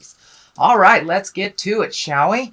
Pisces. All right, let's get to it, shall we?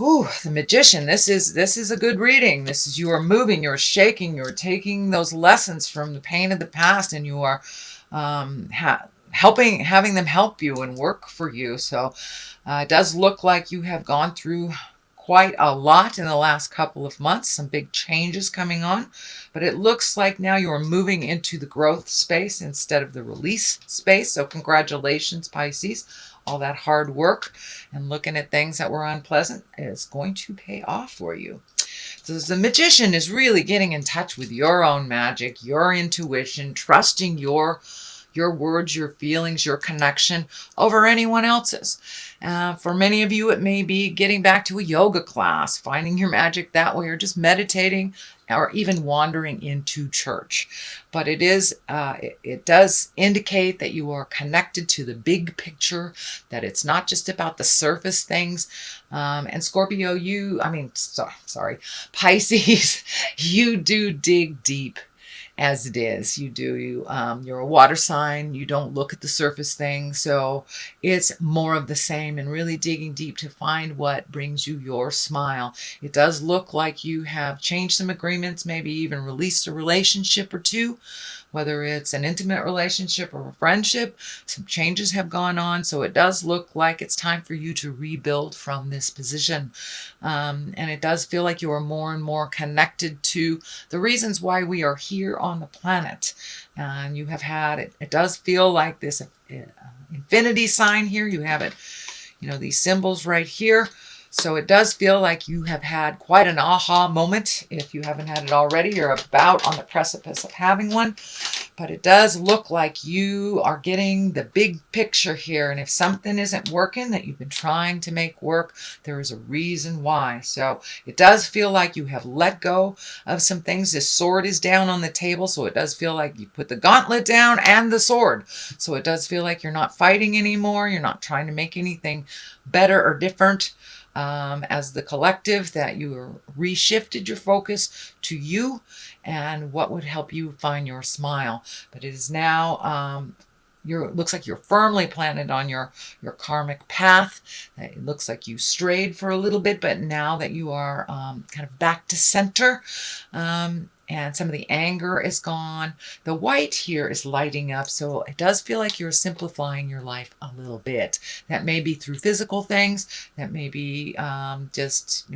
Ooh, the Magician. This is a good reading. This is, you are moving, you're shaking, you're taking those lessons from the pain of the past, and you are having them help you and work for you. So it does look like you have gone through quite a lot in the last couple of months, some big changes coming on, but it looks like now you are moving into the growth space instead of the release space. So congratulations, Pisces. All that hard work and looking at things that were unpleasant is going to pay off for you. So the Magician is really getting in touch with your own magic, your intuition, trusting your words, your feelings, your connection over anyone else's. For many of you, it may be getting back to a yoga class, finding your magic that way, or just meditating, or even wandering into church. But it does indicate that you are connected to the big picture, that it's not just about the surface things. And Scorpio, Pisces, you do dig deep. As it is, you're a water sign. You don't look at the surface things, so it's more of the same, and really digging deep to find what brings you your smile. It does look like you have changed some agreements, maybe even released a relationship or two, whether it's an intimate relationship or a friendship. Some changes have gone on, so it does look like it's time for you to rebuild from this position. And it does feel like you are more and more connected to the reasons why we are here on the planet. And you have had it. It does feel like this infinity sign here. You have it, these symbols right here. So it does feel like you have had quite an aha moment. If you haven't had it already, you're about on the precipice of having one. But it does look like you are getting the big picture here. And if something isn't working that you've been trying to make work, there is a reason why. So it does feel like you have let go of some things. This sword is down on the table. So it does feel like you put the gauntlet down and the sword. So it does feel like you're not fighting anymore. You're not trying to make anything better or different. As the collective, that you reshifted your focus to you and what would help you find your smile. But it is now, looks like you're firmly planted on your karmic path. It looks like you strayed for a little bit, but now that you are kind of back to center, and some of the anger is gone. The white here is lighting up, so it does feel like you're simplifying your life a little bit. That may be through physical things. That may be just,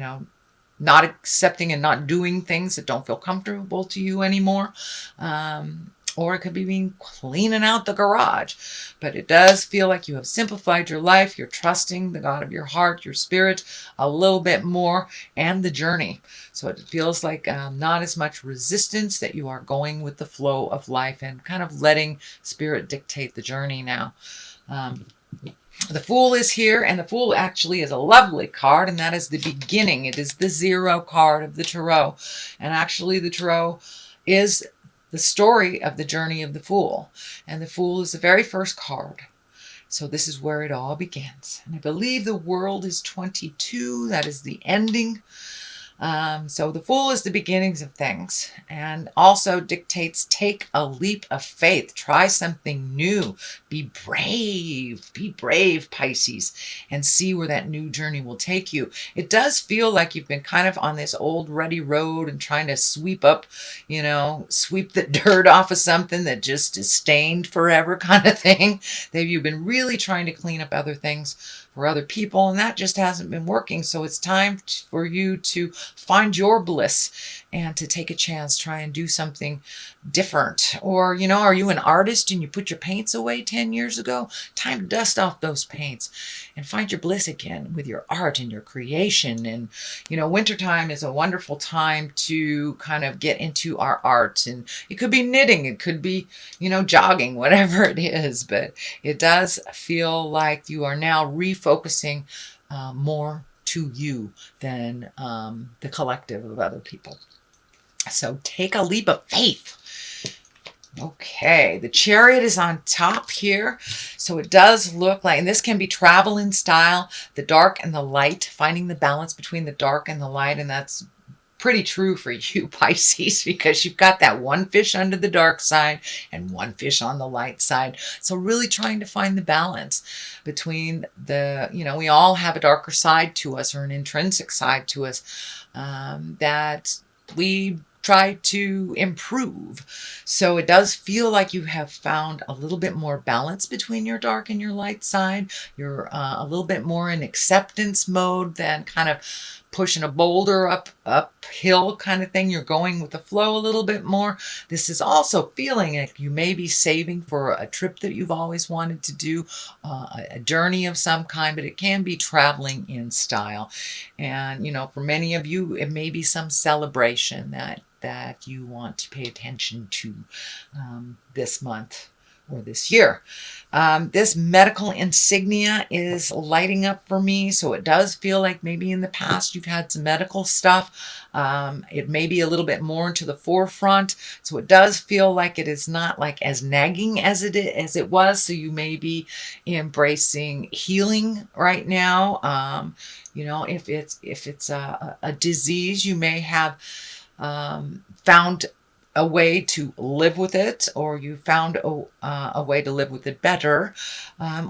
not accepting and not doing things that don't feel comfortable to you anymore. Or it could be cleaning out the garage. But it does feel like you have simplified your life. You're trusting the God of your heart, your spirit, a little bit more, and the journey. So it feels like not as much resistance, that you are going with the flow of life and kind of letting spirit dictate the journey now. The Fool is here, and the Fool actually is a lovely card, and that is the beginning. It is the 0 card of the Tarot. And actually the Tarot is the story of the journey of the Fool. And the Fool is the very first card. So this is where it all begins. And I believe the world is 22. That is the ending. So the Fool is the beginnings of things, and also dictates take a leap of faith, try something new, be brave, Pisces, and see where that new journey will take you. It does feel like you've been kind of on this old ruddy road and trying to sweep the dirt off of something that just is stained forever kind of thing. You've been really trying to clean up other things for other people, and that just hasn't been working. So it's time for you to find your bliss and to take a chance, try and do something different. Or, are you an artist and you put your paints away 10 years ago? Time to dust off those paints and find your bliss again with your art and your creation. And, wintertime is a wonderful time to kind of get into our art. And it could be knitting, it could be, jogging, whatever it is. But it does feel like you are now refocusing more to you than the collective of other people. So take a leap of faith. Okay, the Chariot is on top here. So it does look like, and this can be travel in style, the dark and the light, finding the balance between the dark and the light. And that's pretty true for you, Pisces, because you've got that one fish under the dark side and one fish on the light side. So really trying to find the balance between we all have a darker side to us, or an intrinsic side to us, that we try to improve. So it does feel like you have found a little bit more balance between your dark and your light side. You're a little bit more in acceptance mode than kind of pushing a boulder uphill kind of thing. You're going with the flow a little bit more. This is also feeling like you may be saving for a trip that you've always wanted to do, a journey of some kind, but it can be traveling in style. And, for many of you, it may be some celebration that you want to pay attention to this month or this year. This medical insignia is lighting up for me. So it does feel like maybe in the past you've had some medical stuff. It may be a little bit more into the forefront. So it does feel like it is not like as nagging as it was. So you may be embracing healing right now. If it's a disease, you may have found a way to live with it, or you found a way to live with it better,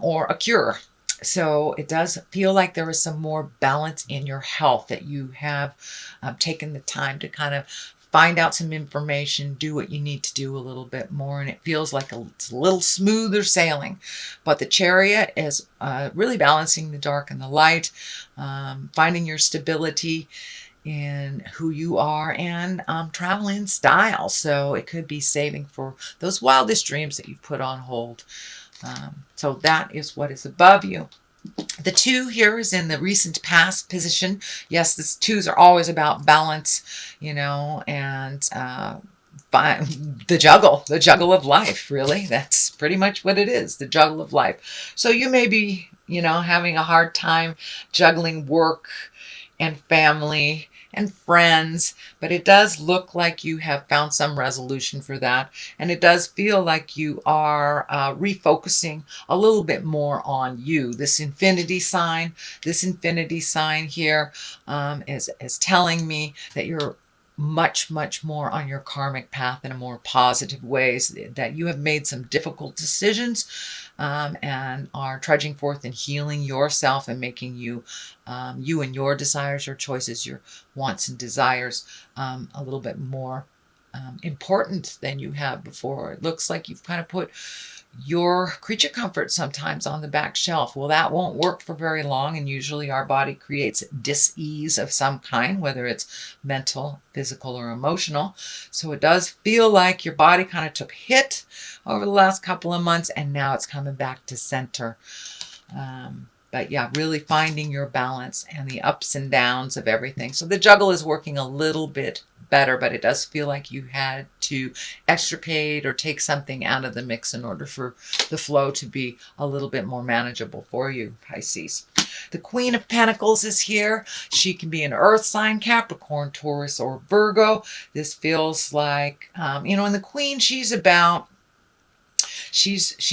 or a cure. So it does feel like there is some more balance in your health, that you have taken the time to kind of find out some information, do what you need to do a little bit more, and it feels like it's a little smoother sailing. But the Chariot is really balancing the dark and the light, finding your stability in who you are, and travel in style. So it could be saving for those wildest dreams that you've put on hold. So that is what is above you. The 2 here is in the recent past position. Yes, the 2s are always about balance, and the juggle of life, really. That's pretty much what it is, the juggle of life. So you may be, having a hard time juggling work and family and friends, but it does look like you have found some resolution for that. And it does feel like you are refocusing a little bit more on you. This infinity sign here is telling me that you're much, much more on your karmic path in a more positive ways, that you have made some difficult decisions, and are trudging forth and healing yourself and making you and your desires, your choices, your wants and desires a little bit more important than you have before. It looks like you've kind of put your creature comfort sometimes on the back shelf. Well, that won't work for very long, and usually our body creates dis-ease of some kind, whether it's mental, physical, or emotional. So it does feel like your body kind of took a hit over the last couple of months, and now it's coming back to center. But yeah, really finding your balance and the ups and downs of everything. So the juggle is working a little bit better, but it does feel like you had to extricate or take something out of the mix in order for the flow to be a little bit more manageable for you, Pisces. The Queen of Pentacles is here. She can be an earth sign, Capricorn, Taurus, or Virgo. This feels like, and the Queen, she's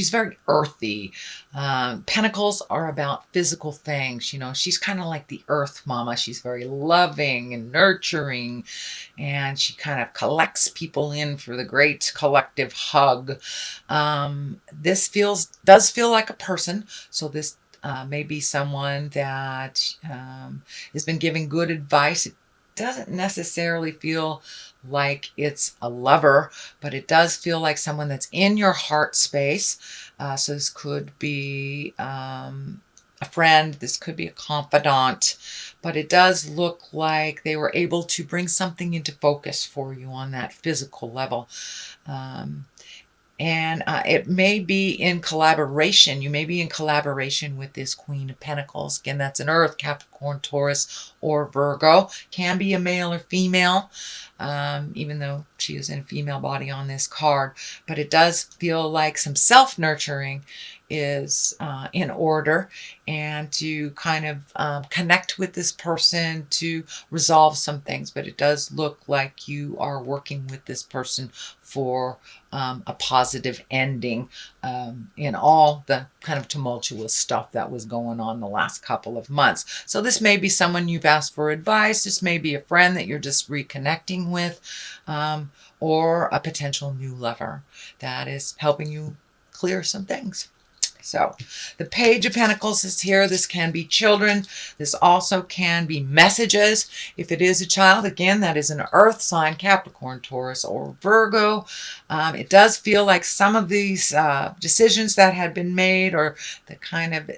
very earthy. Pentacles are about physical things. She's kind of like the earth mama. She's very loving and nurturing, and she kind of collects people in for the great collective hug. This does feel like a person. So this may be someone that has been giving good advice. It doesn't necessarily feel like it's a lover, but it does feel like someone that's in your heart space. So this could be a friend, this could be a confidant, but it does look like they were able to bring something into focus for you on that physical level. And it may be in collaboration. You may be in collaboration with this Queen of Pentacles. Again, that's an Earth, Capricorn, Taurus, or Virgo. Can be a male or female, even though she is in a female body on this card. But it does feel like some self-nurturing is in order, and to kind of connect with this person to resolve some things. But it does look like you are working with this person for a positive ending in all the kind of tumultuous stuff that was going on the last couple of months. So this may be someone you've asked for advice. This may be a friend that you're just reconnecting with, or a potential new lover that is helping you clear some things. So the Page of Pentacles is here. This can be children. This also can be messages. If it is a child, again, that is an earth sign, Capricorn, Taurus, or Virgo. It does feel like some of these decisions that had been made, or the kind of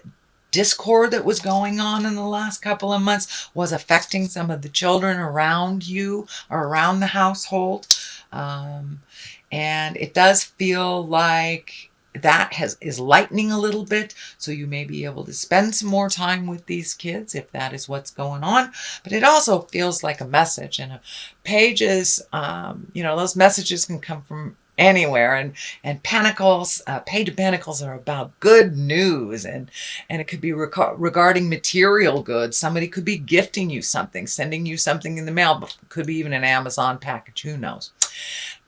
discord that was going on in the last couple of months, was affecting some of the children around you or around the household. And it does feel like that is lightening a little bit, so you may be able to spend some more time with these kids if that is what's going on. But it also feels like a message, and pages, those messages can come from anywhere, and Pentacles, Page of Pentacles are about good news, and it could be regarding material goods. Somebody could be gifting you something, sending you something in the mail, but could be even an Amazon package, who knows.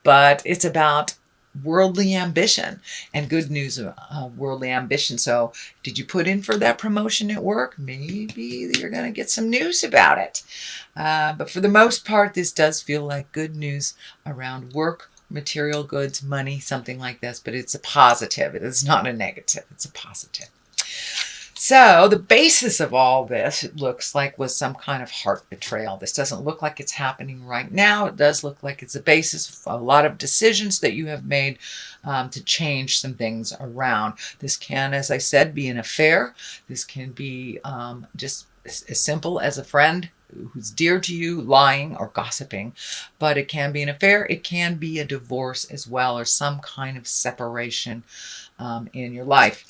But it's about worldly ambition and good news of worldly ambition. So did you put in for that promotion at work? Maybe you're going to get some news about it. But for the most part, this does feel like good news around work, material goods, money, something like this. But it's a positive. It is not a negative. It's a positive. So the basis of all this, it looks like, was some kind of heart betrayal. This doesn't look like it's happening right now. It does look like it's a basis of a lot of decisions that you have made to change some things around. This can, as I said, be an affair. This can be just as simple as a friend who's dear to you lying or gossiping. But it can be an affair. It can be a divorce as well, or some kind of separation in your life.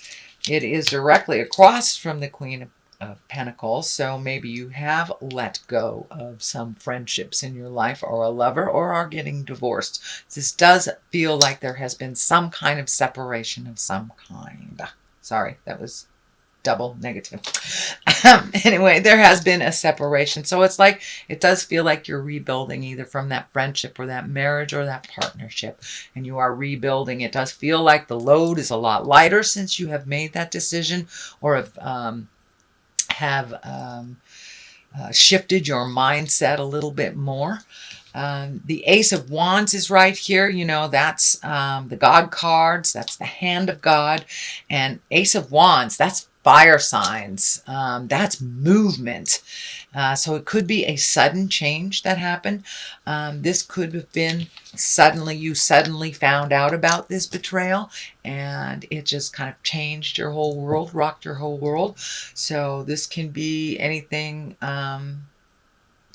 It is directly across from the Queen of Pentacles, so maybe you have let go of some friendships in your life, or a lover, or are getting divorced. This does feel like there has been some kind of separation of some kind. Sorry, that was double negative. Anyway, there has been a separation. So it's like, it does feel like you're rebuilding either from that friendship or that marriage or that partnership, and you are rebuilding. It does feel like the load is a lot lighter since you have made that decision, or have shifted your mindset a little bit more. The Ace of Wands is right here. That's the God cards. That's the hand of God. And Ace of Wands, that's fire signs. That's movement. So it could be a sudden change that happened. This could have been you suddenly found out about this betrayal, and it just kind of changed your whole world, rocked your whole world. So this can be anything.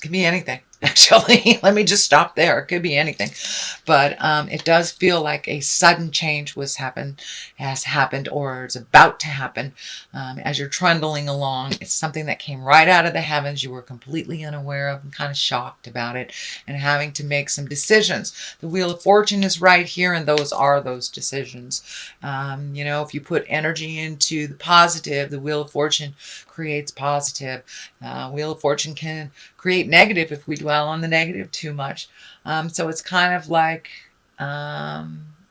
Could be anything, actually. Let me just stop there. It could be anything. But it does feel like a sudden change has happened, or is about to happen. As you're trundling along, it's something that came right out of the heavens. You were completely unaware of and kind of shocked about it, and having to make some decisions. The Wheel of Fortune is right here, and those are those decisions. If you put energy into the positive, the Wheel of Fortune creates positive. Wheel of Fortune can create negative if we dwell on the negative too much. So it's kind of like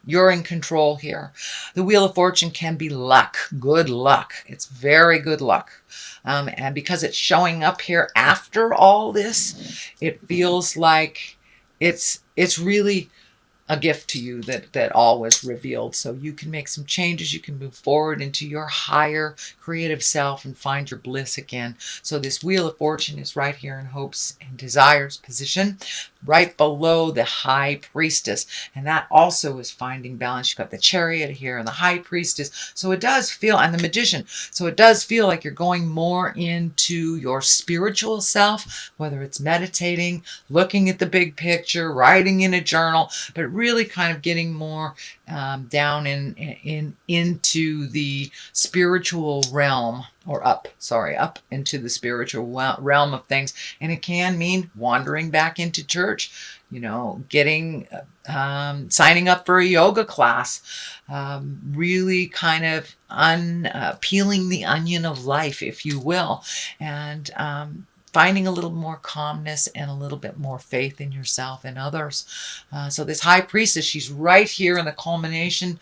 you're in control here. The Wheel of Fortune can be luck, good luck. It's very good luck. And because it's showing up here after all this, it feels like it's really a gift to you that all was revealed. So you can make some changes. You can move forward into your higher creative self and find your bliss again. So this Wheel of Fortune is right here in Hopes and Desires position, right below the High Priestess. And that also is finding balance. You've got the Chariot here and the High Priestess. So it does feel, and the Magician. So it does feel like you're going more into your spiritual self, whether it's meditating, looking at the big picture, writing in a journal, but really kind of getting more down into the spiritual realm, or up into the spiritual realm of things. And it can mean wandering back into church, getting signing up for a yoga class, really kind of peeling the onion of life, if you will, and finding a little more calmness and a little bit more faith in yourself and others. So this high priestess, she's right here in the culmination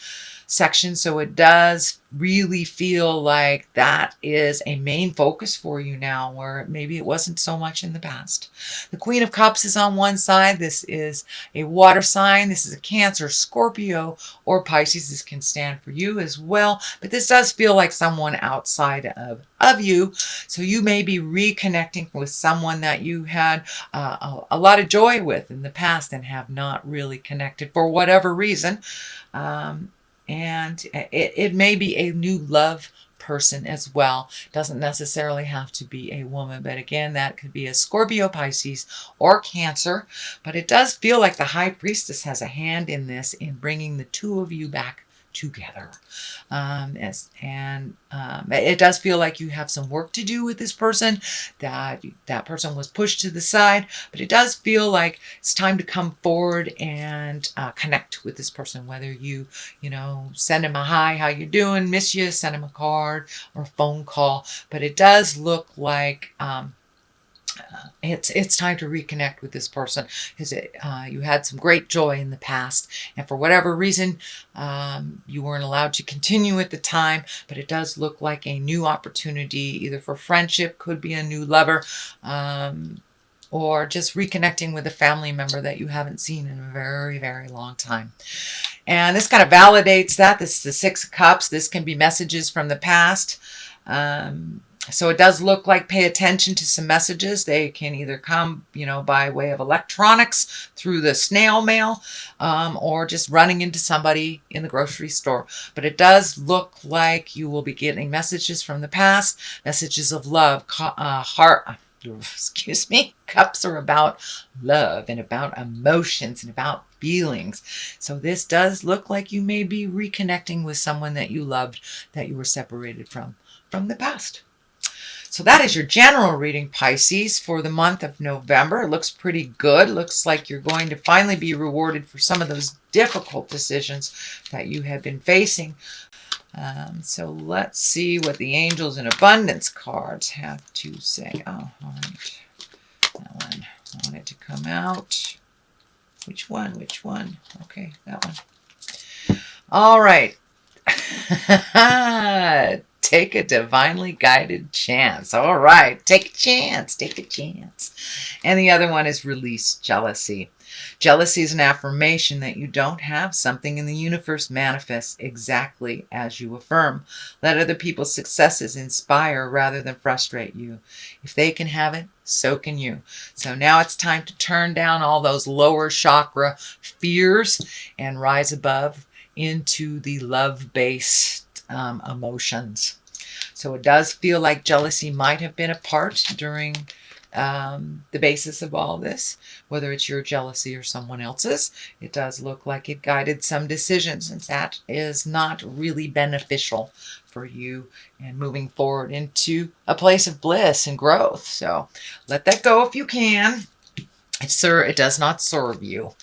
section. So it does really feel like that is a main focus for you now, where maybe it wasn't so much in the past. The Queen of Cups is on one side. This is a water sign. This is a Cancer, Scorpio, or Pisces. This can stand for you as well. But this does feel like someone outside of you. So you may be reconnecting with someone that you had a lot of joy with in the past and have not really connected for whatever reason. And it may be a new love person as well. Doesn't necessarily have to be a woman, but again, that could be a Scorpio, Pisces, or Cancer. But it does feel like the High Priestess has a hand in this, in bringing the two of you back together. It does feel like you have some work to do with this person, that person was pushed to the side, but it does feel like it's time to come forward and connect with this person, whether you send him a hi, how you doing, miss you, send him a card or a phone call. But it does look like it's time to reconnect with this person, because you had some great joy in the past, and for whatever reason you weren't allowed to continue at the time. But it does look like a new opportunity, either for friendship, could be a new lover, or just reconnecting with a family member that you haven't seen in a very, very long time. And this kind of validates that. This is the Six of Cups. This can be messages from the past. So it does look like pay attention to some messages. They can either come, by way of electronics, through the snail mail, or just running into somebody in the grocery store. But it does look like you will be getting messages from the past, messages of love, Cups are about love and about emotions and about feelings. So this does look like you may be reconnecting with someone that you loved, that you were separated from the past. So that is your general reading, Pisces, for the month of November. It looks pretty good. Looks like you're going to finally be rewarded for some of those difficult decisions that you have been facing. So let's see what the Angels in Abundance cards have to say. Oh, all right. That one. I want it to come out. Which one? Okay, that one. All right. Take a divinely guided chance. All right. Take a chance. And the other one is release jealousy. Jealousy is an affirmation that you don't have something in the universe manifest exactly as you affirm. Let other people's successes inspire rather than frustrate you. If they can have it, so can you. So now it's time to turn down all those lower chakra fears and rise above into the love-based emotions. So it does feel like jealousy might have been a part during the basis of all this, whether it's your jealousy or someone else's. It does look like it guided some decisions, and that is not really beneficial for you and moving forward into a place of bliss and growth. So let that go if you can. It does not serve you.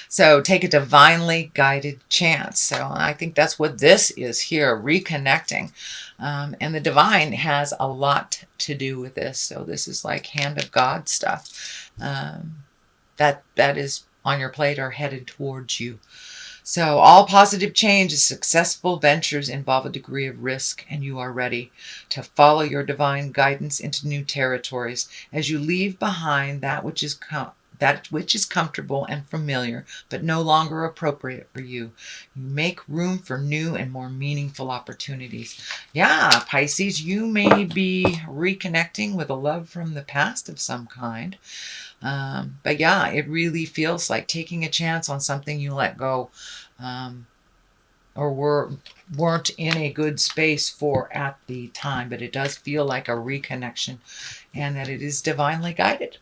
So take a divinely guided chance. So I think that's what this is here, reconnecting. And the divine has a lot to do with this. So this is like hand of God stuff that is on your plate or headed towards you. So all positive change is successful ventures involve a degree of risk, and you are ready to follow your divine guidance into new territories as you leave behind that which is comfortable and familiar, but no longer appropriate for you. You make room for new and more meaningful opportunities. Yeah, Pisces, you may be reconnecting with a love from the past of some kind. But yeah, it really feels like taking a chance on something you let go, or weren't in a good space for at the time. But it does feel like a reconnection, and that it is divinely guided.